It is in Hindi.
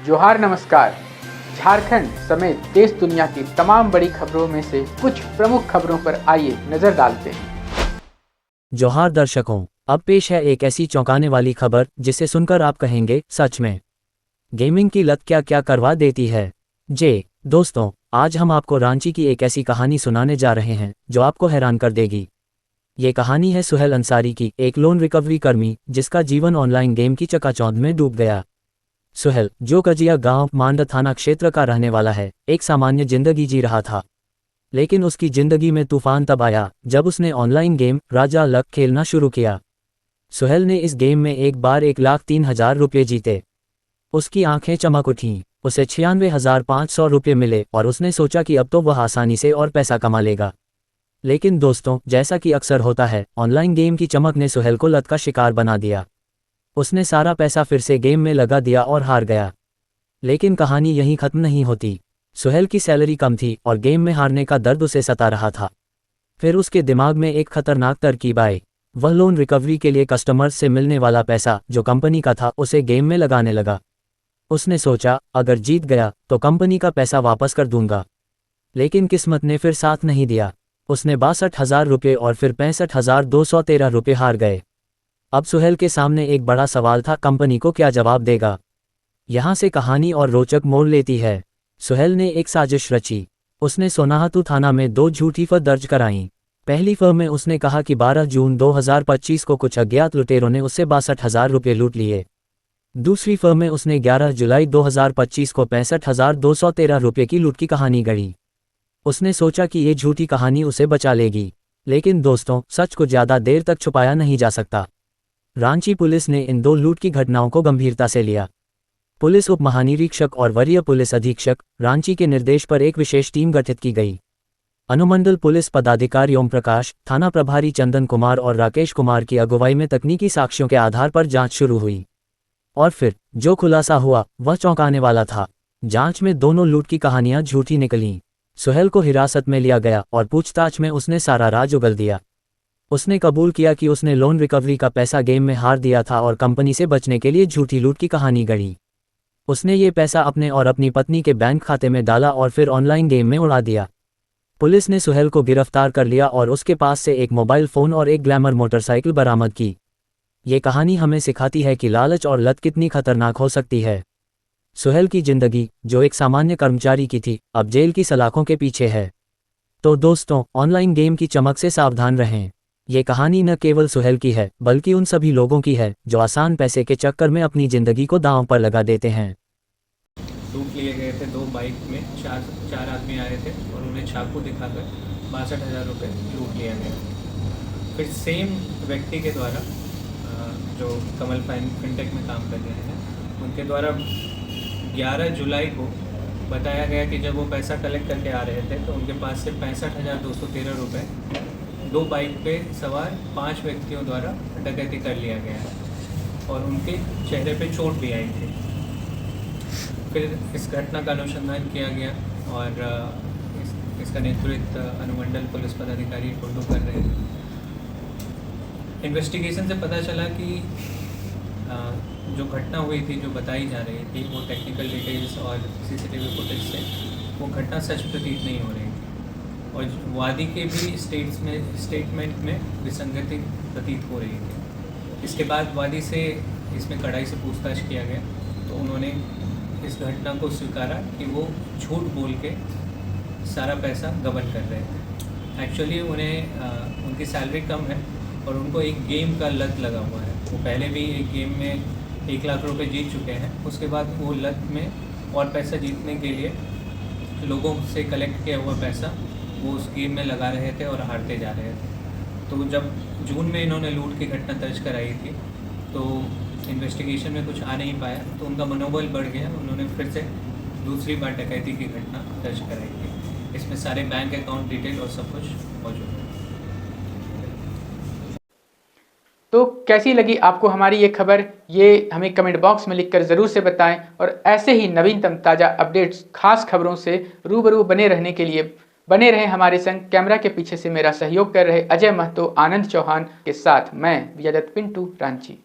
जोहार नमस्कार। झारखंड समेत देश दुनिया की तमाम बड़ी खबरों में से कुछ प्रमुख खबरों पर आइए नजर डालते हैं। जोहार दर्शकों, अब पेश है एक ऐसी चौंकाने वाली खबर जिसे सुनकर आप कहेंगे सच में गेमिंग की लत क्या क्या करवा देती है। दोस्तों, आज हम आपको रांची की एक ऐसी कहानी सुनाने जा रहे हैं जो आपको हैरान कर देगी। ये कहानी है सुहेल अंसारी की, एक लोन रिकवरी कर्मी जिसका जीवन ऑनलाइन गेम की चकाचौंध में डूब गया। सुहेल, जो कजिया गांव मांडा थाना क्षेत्र का रहने वाला है, एक सामान्य जिंदगी जी रहा था। लेकिन उसकी जिंदगी में तूफान तब आया जब उसने ऑनलाइन गेम राजा लक खेलना शुरू किया। सुहेल ने इस गेम में एक बार 1,03,000 रुपये जीते। उसकी आंखें चमक उठीं, उसे 96,500 रुपये मिले और उसने सोचा कि अब तो वह आसानी से और पैसा कमा लेगा। लेकिन दोस्तों, जैसा कि अक्सर होता है, ऑनलाइन गेम की चमक ने सुहेल को लत का शिकार बना दिया। उसने सारा पैसा फिर से गेम में लगा दिया और हार गया। लेकिन कहानी यहीं खत्म नहीं होती। सुहेल की सैलरी कम थी और गेम में हारने का दर्द उसे सता रहा था। फिर उसके दिमाग में एक खतरनाक तरकीब आई। वह लोन रिकवरी के लिए कस्टमर्स से मिलने वाला पैसा जो कंपनी का था उसे गेम में लगाने लगा। उसने सोचा, अगर जीत गया तो कंपनी का पैसा वापस कर दूंगा। लेकिन किस्मत ने फिर साथ नहीं दिया। उसने 62,000 रुपये और फिर 65,213 रुपये हार गए। अब सुहेल के सामने एक बड़ा सवाल था, कंपनी को क्या जवाब देगा। यहाँ से कहानी और रोचक मोड़ लेती है। सुहेल ने एक साजिश रची। उसने सोनाहतू थाना में 2 झूठी फर्द दर्ज कराईं। पहली फर्म में उसने कहा कि 12 जून 2025 को कुछ अज्ञात लुटेरों ने उससे 62,000 रुपये लूट लिए। दूसरी फर्म में उसने 11 जुलाई 2025 को 65,213 रुपये की लूट की कहानी गढ़ी। उसने सोचा कि ये झूठी कहानी उसे बचा लेगी। लेकिन दोस्तों, सच को ज़्यादा देर तक छुपाया नहीं जा सकता। रांची पुलिस ने इन 2 लूट की घटनाओं को गंभीरता से लिया। पुलिस उप महानिरीक्षक और वरीय पुलिस अधीक्षक रांची के निर्देश पर एक विशेष टीम गठित की गई। अनुमंडल पुलिस पदाधिकारी ओम प्रकाश, थाना प्रभारी चंदन कुमार और राकेश कुमार की अगुवाई में तकनीकी साक्ष्यों के आधार पर जांच शुरू हुई। और फिर जो खुलासा हुआ वह चौंकाने वाला था। जांच में दोनों लूट की कहानियां झूठी निकलीं। सुहेल को हिरासत में लिया गया और पूछताछ में उसने सारा राज उगल दिया। उसने कबूल किया कि उसने लोन रिकवरी का पैसा गेम में हार दिया था और कंपनी से बचने के लिए झूठी लूट की कहानी गढ़ी। उसने ये पैसा अपने और अपनी पत्नी के बैंक खाते में डाला और फिर ऑनलाइन गेम में उड़ा दिया। पुलिस ने सुहेल को गिरफ्तार कर लिया और उसके पास से एक मोबाइल फ़ोन और एक ग्लैमर मोटरसाइकिल बरामद की। ये कहानी हमें सिखाती है कि लालच और लत कितनी खतरनाक हो सकती है। सुहेल की जिंदगी, जो एक सामान्य कर्मचारी की थी, अब जेल की सलाखों के पीछे है। तो दोस्तों, ऑनलाइन गेम की चमक से सावधान रहें। ये कहानी न केवल सुहेल की है बल्कि उन सभी लोगों की है जो आसान पैसे के चक्कर में अपनी ज़िंदगी को दांव पर लगा देते हैं। लूट लिए गए थे 2 बाइक में, चार आदमी आए थे और उन्हें चाकू दिखाकर 62,000 रुपये लूट लिया गया। फिर सेम व्यक्ति के द्वारा जो कमल फिनटेक में काम कर रहे हैं, उनके द्वारा 11 जुलाई को बताया गया कि जब वो पैसा कलेक्ट करके आ रहे थे तो उनके पास से 65,213 रुपये 2 बाइक पे सवार 5 व्यक्तियों द्वारा डकैती कर लिया गया है और उनके चेहरे पे चोट भी आई थी। फिर इस घटना का अनुसंधान किया गया और इसका नेतृत्व अनुमंडल पुलिस पदाधिकारी टुंडू कर रहे थे। इन्वेस्टिगेशन से पता चला कि जो घटना हुई थी, जो बताई जा रही थी, वो टेक्निकल डिटेल्स और सीसीटीवी फुटेज से वो घटना सच प्रतीत नहीं हो रही थी और वादी के भी स्टेटमेंट में विसंगति प्रतीत हो रही थी। इसके बाद वादी से इसमें कड़ाई से पूछताछ किया गया तो उन्होंने इस घटना को स्वीकारा कि वो झूठ बोल के सारा पैसा गबन कर रहे थे। एक्चुअली उन्हें उनकी सैलरी कम है और उनको एक गेम का लत लगा हुआ है। वो पहले भी एक गेम में 1 लाख रुपए जीत चुके हैं। उसके बाद वो लत में और पैसा जीतने के लिए लोगों से कलेक्ट किया हुआ पैसा वो उस गेम में लगा रहे थे और हारते जा रहे थे। तो जब जून में इन्होंने लूट की घटना दर्ज कराई थी तो इन्वेस्टिगेशन में कुछ आ नहीं पाया, तो उनका मनोबल बढ़ गया। उन्होंने फिर से दूसरी बार डकैती की घटना दर्ज कराई थी। इसमें सारे बैंक अकाउंट डिटेल और सब कुछ मौजूद है। तो कैसी लगी आपको हमारी ये खबर, ये हमें कमेंट बॉक्स में लिखकर ज़रूर से बताएं और ऐसे ही नवीनतम ताज़ा अपडेट्स, खास खबरों से रूबरू बने रहने के लिए बने रहें हमारे संग। कैमरा के पीछे से मेरा सहयोग कर रहे अजय महतो, आनंद चौहान के साथ मैं विजय दत्त पिंटू, रांची।